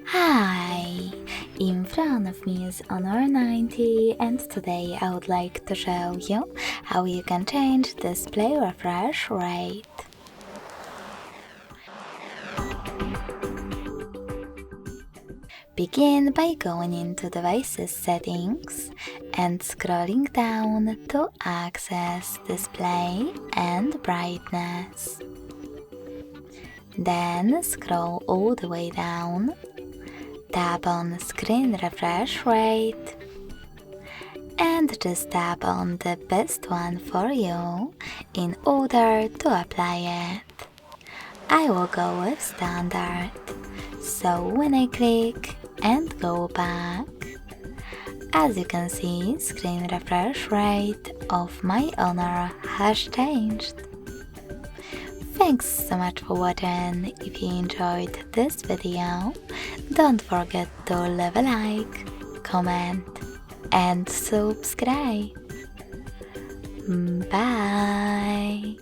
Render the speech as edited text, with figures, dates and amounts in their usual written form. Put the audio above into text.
Hi! In front of me is Honor 90 and today I would like to show you how you can change display refresh rate. Begin by going into Devices Settings and scrolling down to access Display and Brightness. Then scroll all the way down, tap on Screen Refresh Rate and just tap on the best one for you in order to apply it. I will go with Standard, so when I click and go back, as you can see, screen refresh rate of my Honor has changed. Thanks so much for watching. If you enjoyed this video, don't forget to leave a like, comment and subscribe. Bye!